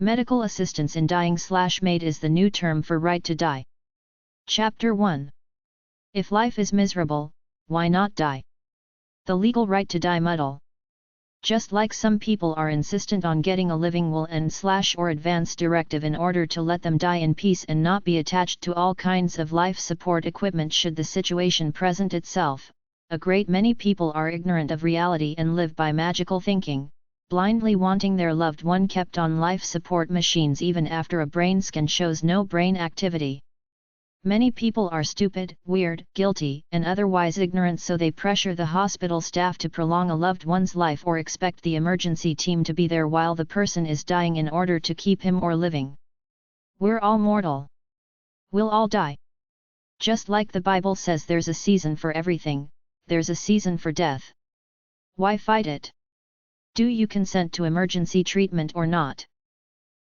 Medical assistance in dying/MAID is the new term for right to die. Chapter 1. If life is miserable, why not die? The legal right to die muddle. Just like some people are insistent on getting a living will and/or advance directive in order to let them die in peace and not be attached to all kinds of life support equipment should the situation present itself, a great many people are ignorant of reality and live by magical thinking, blindly wanting their loved one kept on life support machines even after a brain scan shows no brain activity. Many people are stupid, weird, guilty, and otherwise ignorant, so they pressure the hospital staff to prolong a loved one's life or expect the emergency team to be there while the person is dying in order to keep him or living. We're all mortal. We'll all die. Just like the Bible says there's a season for everything, there's a season for death. Why fight it? Do you consent to emergency treatment or not?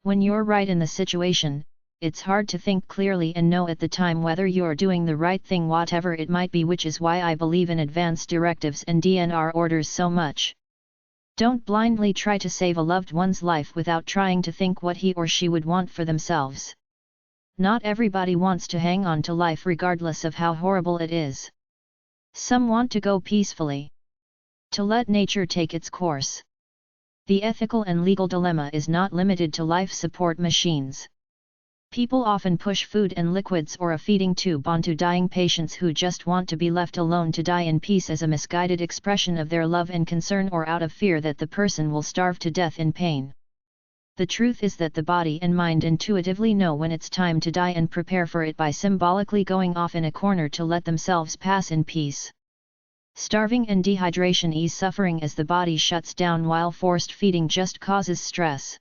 When you're right in the situation, it's hard to think clearly and know at the time whether you're doing the right thing, whatever it might be, which is why I believe in advance directives and DNR orders so much. Don't blindly try to save a loved one's life without trying to think what he or she would want for themselves. Not everybody wants to hang on to life regardless of how horrible it is. Some want to go peacefully. To let nature take its course. The ethical and legal dilemma is not limited to life support machines. People often push food and liquids or a feeding tube onto dying patients who just want to be left alone to die in peace as a misguided expression of their love and concern, or out of fear that the person will starve to death in pain. The truth is that the body and mind intuitively know when it's time to die and prepare for it by symbolically going off in a corner to let themselves pass in peace. Starving and dehydration ease suffering as the body shuts down, while forced feeding just causes stress.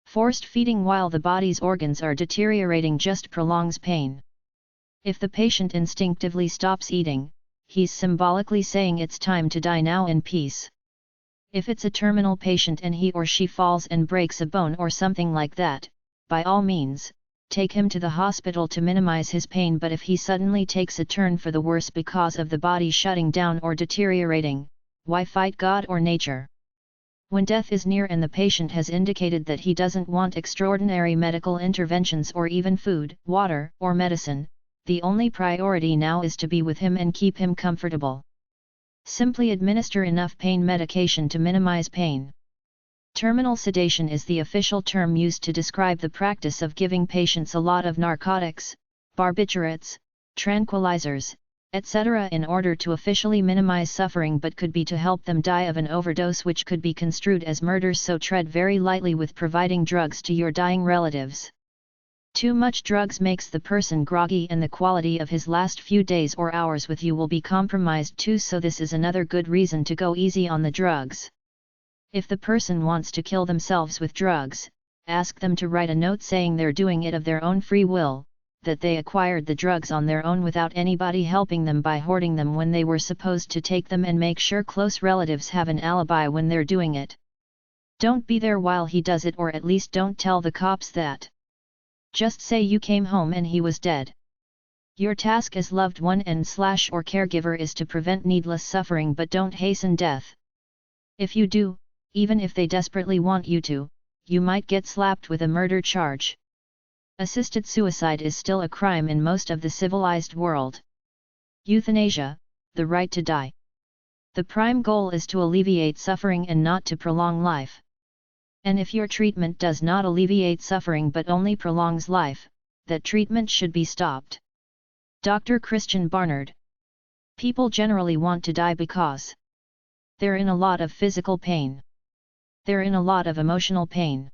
Forced feeding while the body's organs are deteriorating just prolongs pain. If the patient instinctively stops eating, he's symbolically saying it's time to die now in peace. If it's a terminal patient and he or she falls and breaks a bone or something like that, by all means, take him to the hospital to minimize his pain, but if he suddenly takes a turn for the worse because of the body shutting down or deteriorating, why fight God or nature? When death is near and the patient has indicated that he doesn't want extraordinary medical interventions or even food, water, or medicine, the only priority now is to be with him and keep him comfortable. Simply administer enough pain medication to minimize pain. Terminal sedation is the official term used to describe the practice of giving patients a lot of narcotics, barbiturates, tranquilizers, etc. in order to officially minimize suffering, but could be to help them die of an overdose, which could be construed as murder, so tread very lightly with providing drugs to your dying relatives. Too much drugs makes the person groggy and the quality of his last few days or hours with you will be compromised too, so this is another good reason to go easy on the drugs. If the person wants to kill themselves with drugs, ask them to write a note saying they're doing it of their own free will, that they acquired the drugs on their own without anybody helping them by hoarding them when they were supposed to take them, and make sure close relatives have an alibi when they're doing it. Don't be there while he does it, or at least don't tell the cops that. Just say you came home and he was dead. Your task as loved one and/or caregiver is to prevent needless suffering, but don't hasten death. If you do, even if they desperately want you to, you might get slapped with a murder charge. Assisted suicide is still a crime in most of the civilized world. Euthanasia, the right to die. The prime goal is to alleviate suffering and not to prolong life. And if your treatment does not alleviate suffering but only prolongs life, that treatment should be stopped. Dr. Christian Barnard. People generally want to die because they're in a lot of physical pain. They're in a lot of emotional pain.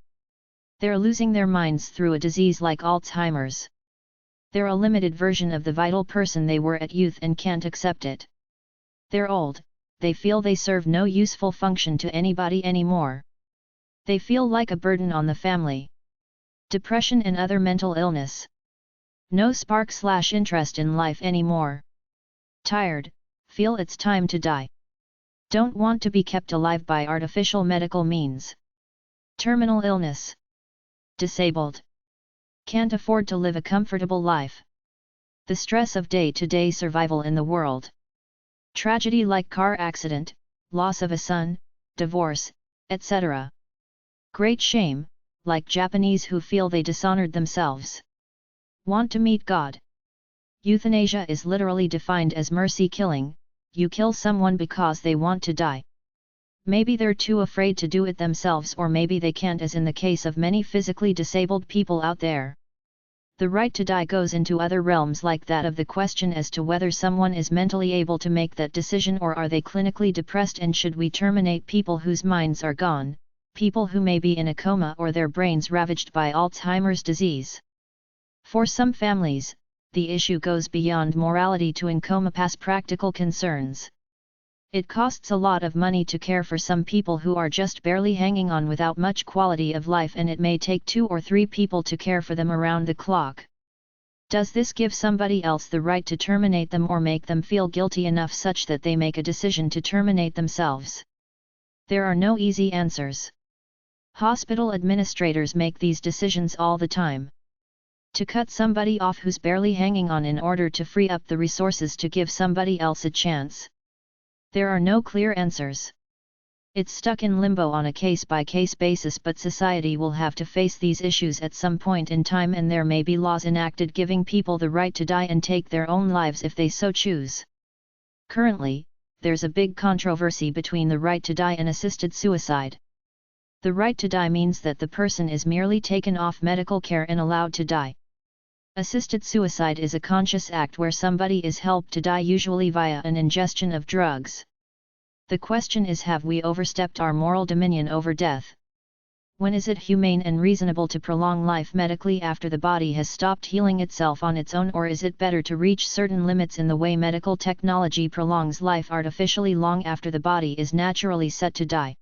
They're losing their minds through a disease like Alzheimer's. They're a limited version of the vital person they were at youth and can't accept it. They're old, they feel they serve no useful function to anybody anymore. They feel like a burden on the family. Depression and other mental illness. No spark/interest in life anymore. Tired, feel it's time to die. Don't want to be kept alive by artificial medical means. Terminal illness. Disabled. Can't afford to live a comfortable life. The stress of day-to-day survival in the world. Tragedy like car accident, loss of a son, divorce, etc. Great shame, like Japanese who feel they dishonored themselves. Want to meet God? Euthanasia is literally defined as mercy killing. You kill someone because they want to die. Maybe they're too afraid to do it themselves, or maybe they can't, as in the case of many physically disabled people out there. The right to die goes into other realms, like that of the question as to whether someone is mentally able to make that decision, or are they clinically depressed, and should we terminate people whose minds are gone, people who may be in a coma or their brains ravaged by Alzheimer's disease. For some families, the issue goes beyond morality to encompass practical concerns. It costs a lot of money to care for some people who are just barely hanging on without much quality of life, and it may take 2 or 3 people to care for them around the clock. Does this give somebody else the right to terminate them, or make them feel guilty enough such that they make a decision to terminate themselves? There are no easy answers. Hospital administrators make these decisions all the time. To cut somebody off who's barely hanging on in order to free up the resources to give somebody else a chance. There are no clear answers. It's stuck in limbo on a case-by-case basis, but society will have to face these issues at some point in time, and there may be laws enacted giving people the right to die and take their own lives if they so choose. Currently, there's a big controversy between the right to die and assisted suicide. The right to die means that the person is merely taken off medical care and allowed to die. Assisted suicide is a conscious act where somebody is helped to die, usually via an ingestion of drugs. The question is, have we overstepped our moral dominion over death? When is it humane and reasonable to prolong life medically after the body has stopped healing itself on its own, or is it better to reach certain limits in the way medical technology prolongs life artificially long after the body is naturally set to die?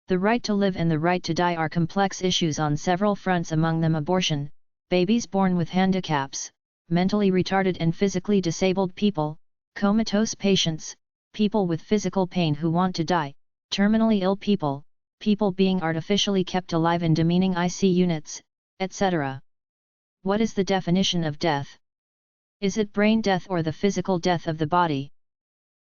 The right to live and the right to die are complex issues on several fronts, among them abortion, babies born with handicaps, mentally retarded and physically disabled people, comatose patients, people with physical pain who want to die, terminally ill people, people being artificially kept alive in demeaning IC units, etc. What is the definition of death? Is it brain death or the physical death of the body?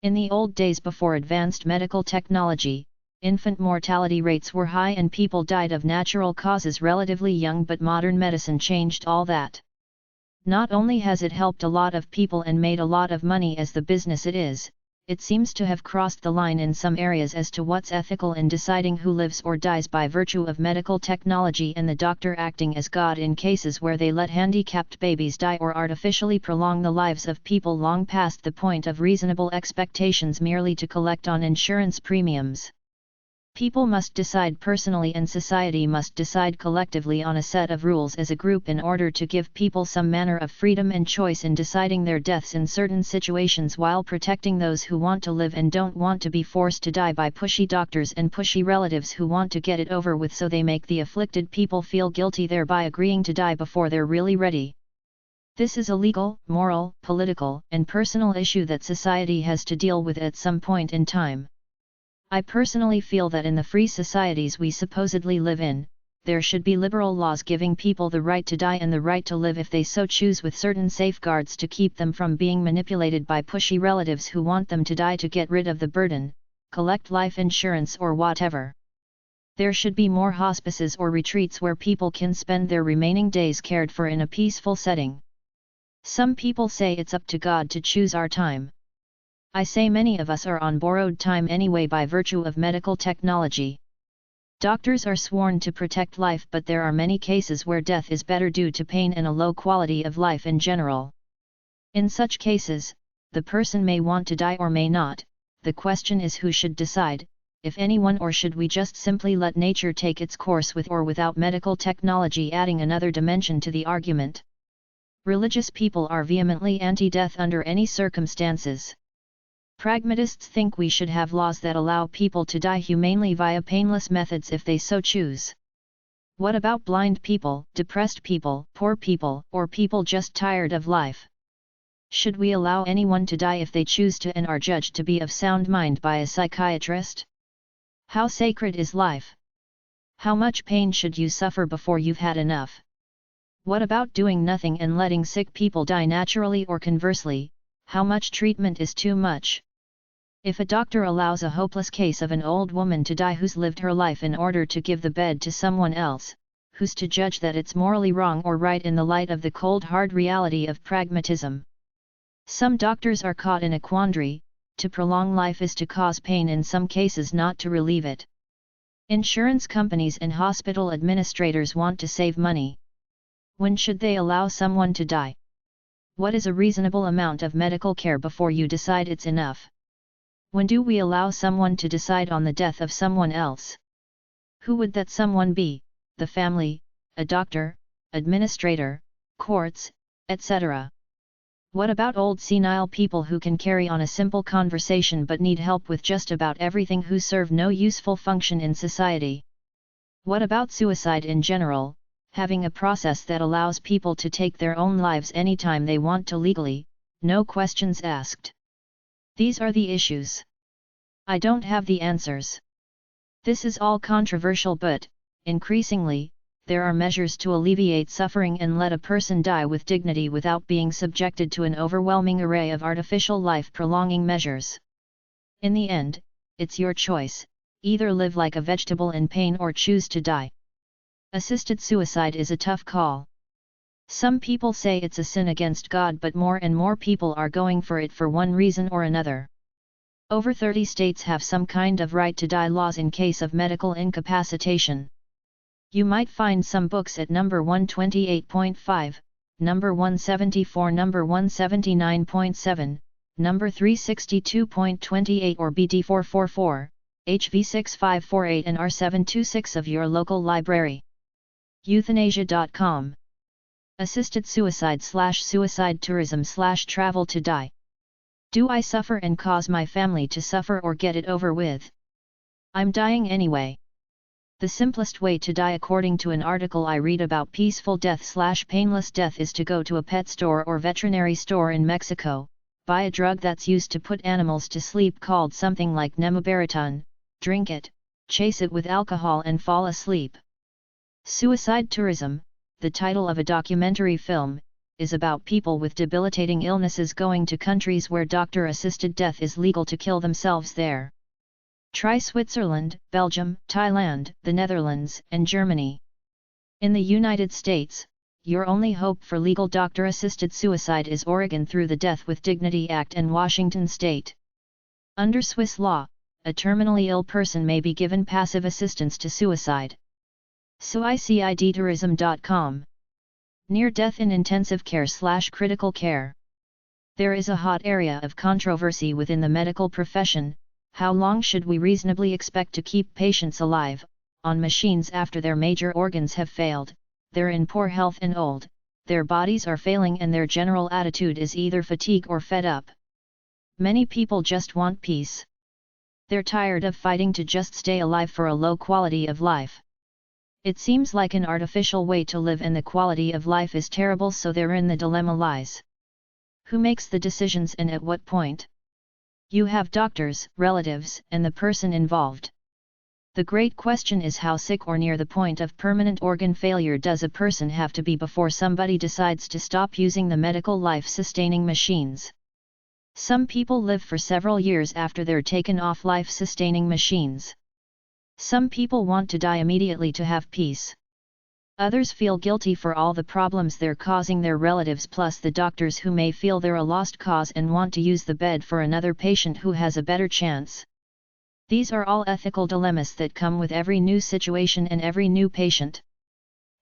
In the old days before advanced medical technology, infant mortality rates were high and people died of natural causes relatively young, but modern medicine changed all that. Not only has it helped a lot of people and made a lot of money as the business it is, it seems to have crossed the line in some areas as to what's ethical in deciding who lives or dies by virtue of medical technology, and the doctor acting as God in cases where they let handicapped babies die or artificially prolong the lives of people long past the point of reasonable expectations merely to collect on insurance premiums. People must decide personally, and society must decide collectively on a set of rules as a group in order to give people some manner of freedom and choice in deciding their deaths in certain situations, while protecting those who want to live and don't want to be forced to die by pushy doctors and pushy relatives who want to get it over with, so they make the afflicted people feel guilty, thereby agreeing to die before they're really ready. This is a legal, moral, political, and personal issue that society has to deal with at some point in time. I personally feel that in the free societies we supposedly live in, there should be liberal laws giving people the right to die and the right to live if they so choose, with certain safeguards to keep them from being manipulated by pushy relatives who want them to die to get rid of the burden, collect life insurance or whatever. There should be more hospices or retreats where people can spend their remaining days cared for in a peaceful setting. Some people say it's up to God to choose our time. I say many of us are on borrowed time anyway by virtue of medical technology. Doctors are sworn to protect life, but there are many cases where death is better due to pain and a low quality of life in general. In such cases, the person may want to die or may not. The question is, who should decide, if anyone, or should we just simply let nature take its course with or without medical technology adding another dimension to the argument? Religious people are vehemently anti-death under any circumstances. Pragmatists think we should have laws that allow people to die humanely via painless methods if they so choose. What about blind people, depressed people, poor people, or people just tired of life? Should we allow anyone to die if they choose to and are judged to be of sound mind by a psychiatrist? How sacred is life? How much pain should you suffer before you've had enough? What about doing nothing and letting sick people die naturally, or conversely, how much treatment is too much? If a doctor allows a hopeless case of an old woman to die who's lived her life in order to give the bed to someone else, who's to judge that it's morally wrong or right in the light of the cold hard reality of pragmatism? Some doctors are caught in a quandary: to prolong life is to cause pain, in some cases not to relieve it. Insurance companies and hospital administrators want to save money. When should they allow someone to die? What is a reasonable amount of medical care before you decide it's enough? When do we allow someone to decide on the death of someone else? Who would that someone be? The family, a doctor, administrator, courts, etc. What about old senile people who can carry on a simple conversation but need help with just about everything, who serve no useful function in society? What about suicide in general, having a process that allows people to take their own lives anytime they want to legally, no questions asked? These are the issues. I don't have the answers. This is all controversial, but, increasingly, there are measures to alleviate suffering and let a person die with dignity without being subjected to an overwhelming array of artificial life-prolonging measures. In the end, it's your choice: either live like a vegetable in pain or choose to die. Assisted suicide is a tough call. Some people say it's a sin against God, but more and more people are going for it for one reason or another. Over 30 states have some kind of right to die laws in case of medical incapacitation. You might find some books at number 128.5, number 174, number 179.7, number 362.28 or BD 444, HV 6548 and R726 of your local library. Euthanasia.com. Assisted suicide/suicide tourism/travel to die. Do I suffer and cause my family to suffer, or get it over with? I'm dying anyway. The simplest way to die, according to an article I read about peaceful death/painless death, is to go to a pet store or veterinary store in Mexico, buy a drug that's used to put animals to sleep called something like nemobariton, drink it, chase it with alcohol and fall asleep. Suicide Tourism, the title of a documentary film, is about people with debilitating illnesses going to countries where doctor-assisted death is legal to kill themselves there. Try Switzerland, Belgium, Thailand, the Netherlands, and Germany. In the United States, your only hope for legal doctor-assisted suicide is Oregon through the Death with Dignity Act and Washington State. Under Swiss law, a terminally ill person may be given passive assistance to suicide. Suicidetourism.com. Near death in intensive care/critical care. There is a hot area of controversy within the medical profession: how long should we reasonably expect to keep patients alive, on machines after their major organs have failed, they're in poor health and old, their bodies are failing, and their general attitude is either fatigue or fed up? Many people just want peace. They're tired of fighting to just stay alive for a low quality of life. It seems like an artificial way to live, and the quality of life is terrible, so therein the dilemma lies. Who makes the decisions and at what point? You have doctors, relatives, and the person involved. The great question is, how sick or near the point of permanent organ failure does a person have to be before somebody decides to stop using the medical life-sustaining machines? Some people live for several years after they're taken off life-sustaining machines. Some people want to die immediately to have peace. Others feel guilty for all the problems they're causing their relatives, plus the doctors who may feel they're a lost cause and want to use the bed for another patient who has a better chance. These are all ethical dilemmas that come with every new situation and every new patient.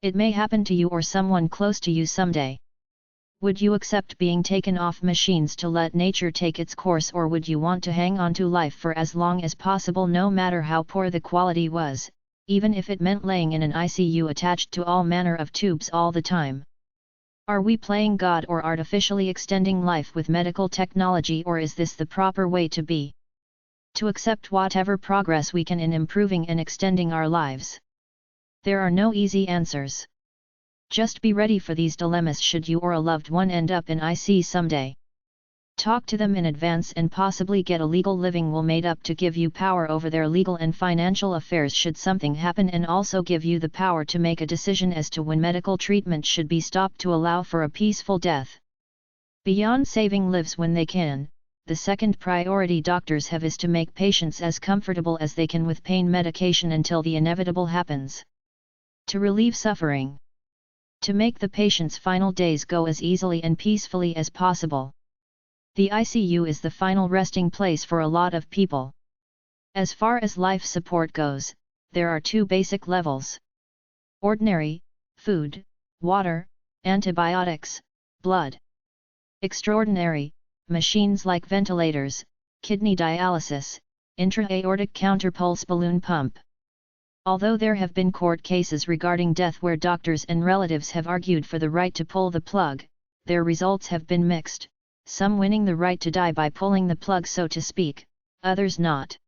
It may happen to you or someone close to you someday. Would you accept being taken off machines to let nature take its course, or would you want to hang on to life for as long as possible, no matter how poor the quality was, even if it meant laying in an ICU attached to all manner of tubes all the time? Are we playing God or artificially extending life with medical technology, or is this the proper way to be? To accept whatever progress we can in improving and extending our lives. There are no easy answers. Just be ready for these dilemmas should you or a loved one end up in IC someday. Talk to them in advance and possibly get a legal living will made up to give you power over their legal and financial affairs should something happen, and also give you the power to make a decision as to when medical treatment should be stopped to allow for a peaceful death. Beyond saving lives when they can, the second priority doctors have is to make patients as comfortable as they can with pain medication until the inevitable happens. To relieve suffering. To make the patient's final days go as easily and peacefully as possible. The ICU is the final resting place for a lot of people. As far as life support goes, there are two basic levels. Ordinary, food, water, antibiotics, blood. Extraordinary, machines like ventilators, kidney dialysis, intra-aortic counterpulse balloon pump. Although there have been court cases regarding death where doctors and relatives have argued for the right to pull the plug, their results have been mixed, some winning the right to die by pulling the plug so to speak, others not.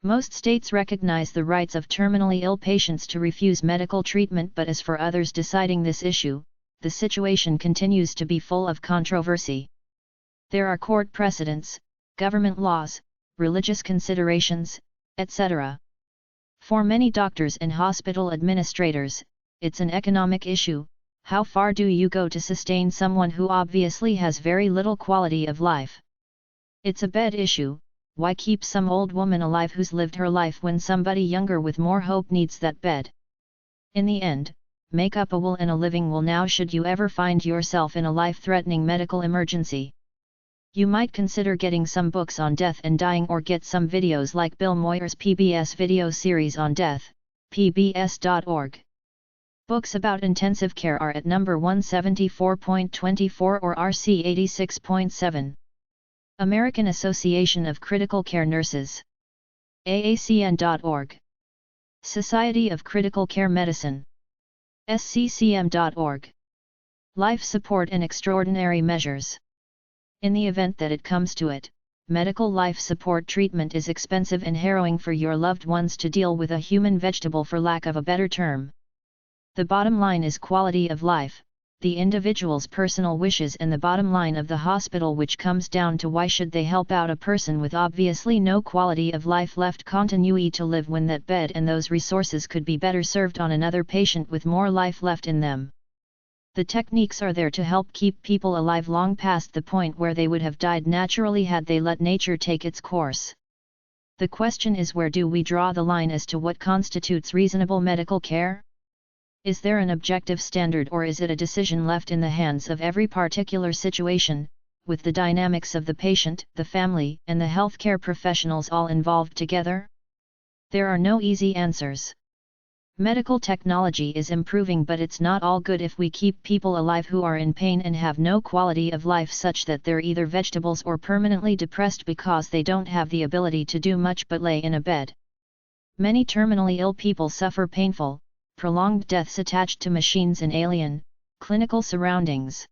Most states recognize the rights of terminally ill patients to refuse medical treatment, but as for others deciding this issue, the situation continues to be full of controversy. There are court precedents, government laws, religious considerations, etc. For many doctors and hospital administrators, it's an economic issue. How far do you go to sustain someone who obviously has very little quality of life? It's a bed issue. Why keep some old woman alive who's lived her life when somebody younger with more hope needs that bed? In the end, make up a will and a living will now should you ever find yourself in a life-threatening medical emergency. You might consider getting some books on death and dying, or get some videos like Bill Moyer's PBS video series on death, pbs.org. Books about intensive care are at number 174.24 or RC 86.7. American Association of Critical Care Nurses. AACN.org. Society of Critical Care Medicine. SCCM.org. Life Support and Extraordinary Measures. In the event that it comes to it, medical life support treatment is expensive and harrowing for your loved ones to deal with, a human vegetable for lack of a better term. The bottom line is quality of life, the individual's personal wishes, and the bottom line of the hospital, which comes down to why should they help out a person with obviously no quality of life left continuity to live when that bed and those resources could be better served on another patient with more life left in them. The techniques are there to help keep people alive long past the point where they would have died naturally had they let nature take its course. The question is, where do we draw the line as to what constitutes reasonable medical care? Is there an objective standard, or is it a decision left in the hands of every particular situation, with the dynamics of the patient, the family, and the healthcare professionals all involved together? There are no easy answers. Medical technology is improving, but it's not all good if we keep people alive who are in pain and have no quality of life, such that they're either vegetables or permanently depressed because they don't have the ability to do much but lay in a bed. Many terminally ill people suffer painful, prolonged deaths attached to machines and alien, clinical surroundings.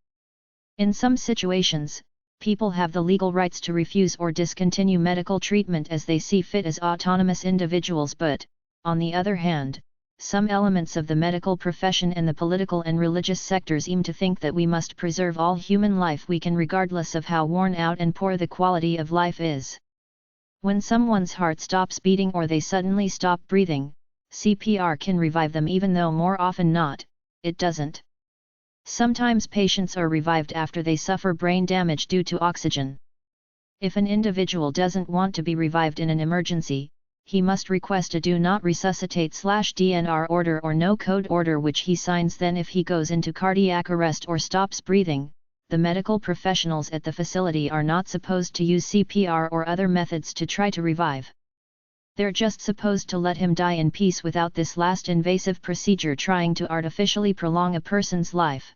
In some situations, people have the legal rights to refuse or discontinue medical treatment as they see fit as autonomous individuals, but, on the other hand, some elements of the medical profession and the political and religious sectors aim to think that we must preserve all human life we can, regardless of how worn out and poor the quality of life is. When someone's heart stops beating or they suddenly stop breathing, CPR can revive them, even though more often not, it doesn't. Sometimes patients are revived after they suffer brain damage due to oxygen. If an individual doesn't want to be revived in an emergency, he must request a do not resuscitate/DNR order or no code order, which he signs. Then if he goes into cardiac arrest or stops breathing, the medical professionals at the facility are not supposed to use CPR or other methods to try to revive. They're just supposed to let him die in peace without this last invasive procedure trying to artificially prolong a person's life.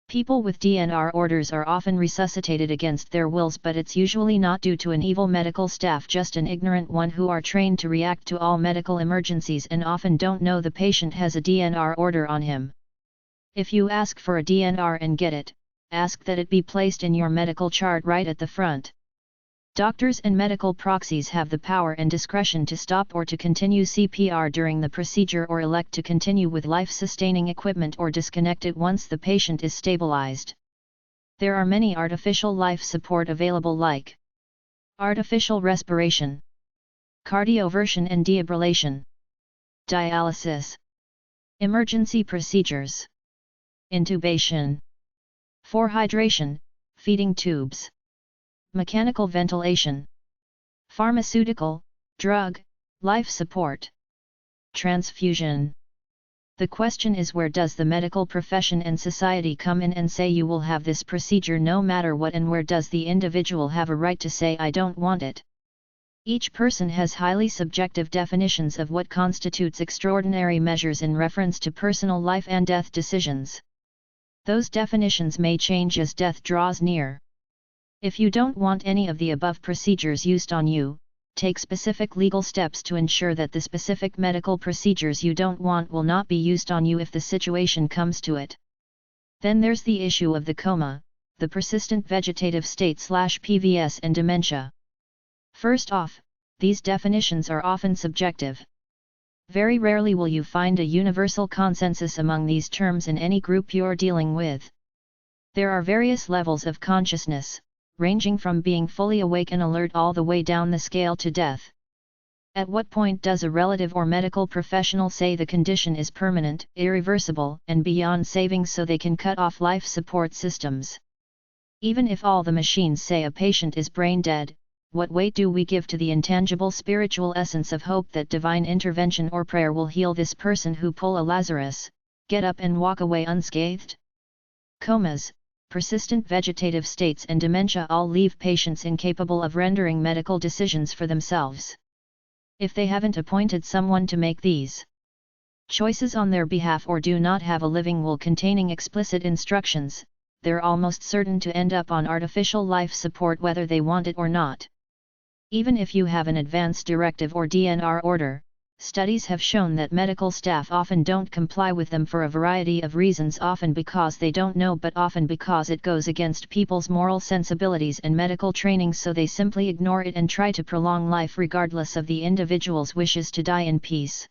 People with DNR orders are often resuscitated against their wills, but it's usually not due to an evil medical staff, just an ignorant one who are trained to react to all medical emergencies and often don't know the patient has a DNR order on him. If you ask for a DNR and get it, ask that it be placed in your medical chart right at the front. Doctors and medical proxies have the power and discretion to stop or to continue CPR during the procedure, or elect to continue with life-sustaining equipment or disconnect it once the patient is stabilized. There are many artificial life support available, like artificial respiration, cardioversion and defibrillation, dialysis, emergency procedures, intubation, for hydration, feeding tubes, mechanical ventilation, pharmaceutical, drug, life support, transfusion. The question is, where does the medical profession and society come in and say you will have this procedure no matter what, and where does the individual have a right to say I don't want it? Each person has highly subjective definitions of what constitutes extraordinary measures in reference to personal life and death decisions. Those definitions may change as death draws near. If you don't want any of the above procedures used on you, take specific legal steps to ensure that the specific medical procedures you don't want will not be used on you if the situation comes to it. Then there's the issue of the coma, the persistent vegetative state / PVS, and dementia. First off, these definitions are often subjective. Very rarely will you find a universal consensus among these terms in any group you're dealing with. There are various levels of consciousness, ranging from being fully awake and alert all the way down the scale to death. At what point does a relative or medical professional say the condition is permanent, irreversible, and beyond saving so they can cut off life support systems? Even if all the machines say a patient is brain dead, what weight do we give to the intangible spiritual essence of hope that divine intervention or prayer will heal this person who pull a Lazarus, get up and walk away unscathed? Comas, persistent vegetative states, and dementia all leave patients incapable of rendering medical decisions for themselves. If they haven't appointed someone to make these choices on their behalf or do not have a living will containing explicit instructions, they're almost certain to end up on artificial life support whether they want it or not. Even if you have an advance directive or DNR order, studies have shown that medical staff often don't comply with them for a variety of reasons, often because they don't know but often because it goes against people's moral sensibilities and medical training, so they simply ignore it and try to prolong life regardless of the individual's wishes to die in peace.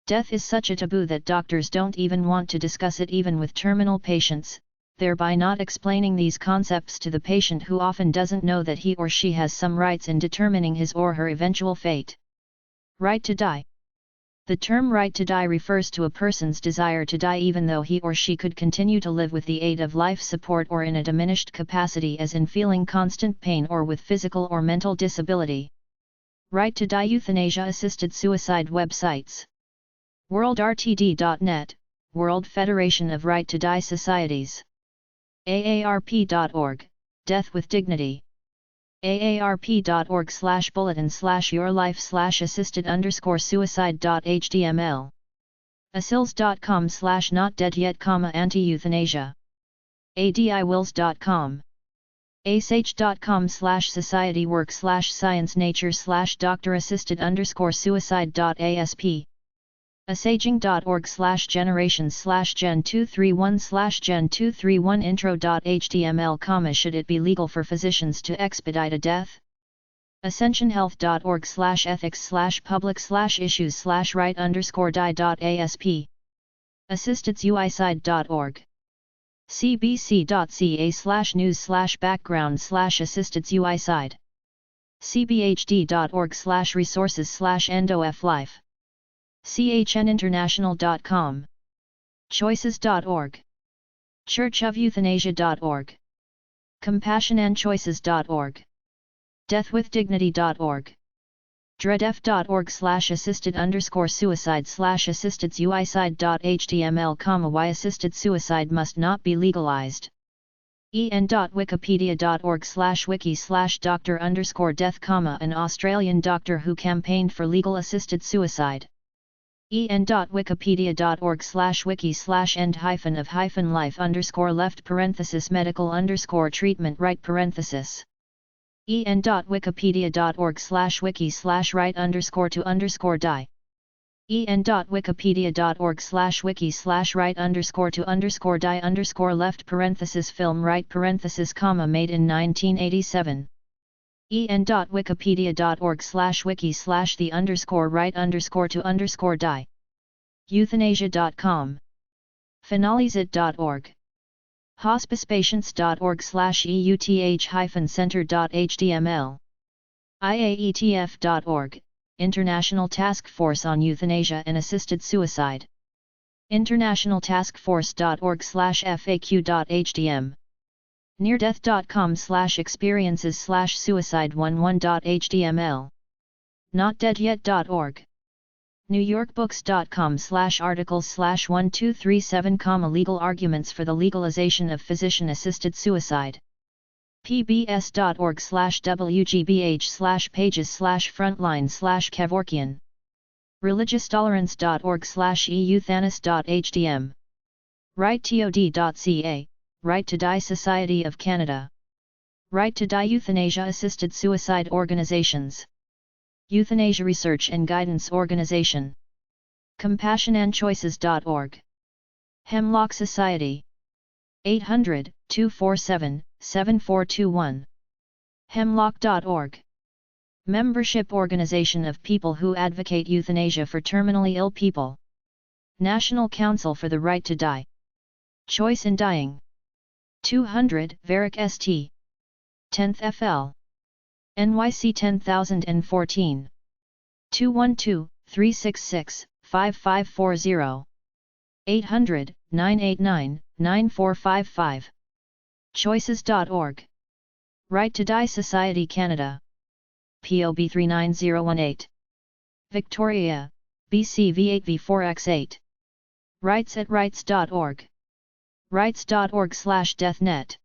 Death is such a taboo that doctors don't even want to discuss it even with terminal patients, thereby not explaining these concepts to the patient who often doesn't know that he or she has some rights in determining his or her eventual fate. Right to die. The term right to die refers to a person's desire to die even though he or she could continue to live with the aid of life support or in a diminished capacity, as in feeling constant pain or with physical or mental disability. Right to die. Euthanasia-assisted suicide websites. WorldRTD.net, World Federation of Right to Die Societies. AARP.org, Death with Dignity. aarp.org/bulletin/yourlife/assisted_suicide.html. asils.com/notdeadyet, anti-euthanasia. adiwills.com. asage.com/society-work/science-nature/doctor-assisted_suicide.asp. asaging.org/generation/gen231/gen231 intro.html, should it be legal for physicians to expedite a death? ascensionhealth.org/ethics/public/issues/right_die.asp. assistedsuicide.org. cbc.ca/news/background/assistedsuicide. cbhd.org/resources/end-of-life. chninternational.com. choices.org. churchofeuthanasia.org. compassionandchoices.org. deathwithdignity.org. dreadf.org/assisted_suicide/assistedsuicide.html, why assisted suicide must not be legalized. en.wikipedia.org/wiki/doctor_death, an Australian doctor who campaigned for legal assisted suicide. en.wikipedia.org/wiki/end-of-life_left_medical_treatment right parenthesis. en.wikipedia.org/wiki/right_to_die. en.wikipedia.org/wiki/right_to_die_left parenthesis made in 1987. en.wikipedia.org/wiki/the_right_to_die. euthanasia.com. finalizeit.org. hospicepatients.org/euth-center.html. iaetf.org, International Task Force on Euthanasia and Assisted Suicide. internationaltaskforce.org/faq.htm. neardeath.com/experiences/suicide11.html. notdeadyet.org. NewYorkBooks.com/articles/1237, legal arguments for the legalization of physician-assisted suicide. pbs.org/wgbh/pages/frontline/Kevorkian. religiostolerance.org/euthanis.hdm. righttod.ca, Right to Die Society of Canada. Right to Die Euthanasia-Assisted Suicide Organizations. Euthanasia Research and Guidance Organization. CompassionandChoices.org. Hemlock Society. 800-247-7421. Hemlock.org. Membership organization of people who advocate euthanasia for terminally ill people. National Council for the Right to Die. Choice in Dying. 200 Varick St. 10th FL. NYC 10014. 212-366-5540. 800-989-9455. Choices.org. Right to Die Society Canada. POB 39018. Victoria, BC V8V4X8. Rights@rights.org. rights.org/deathnet.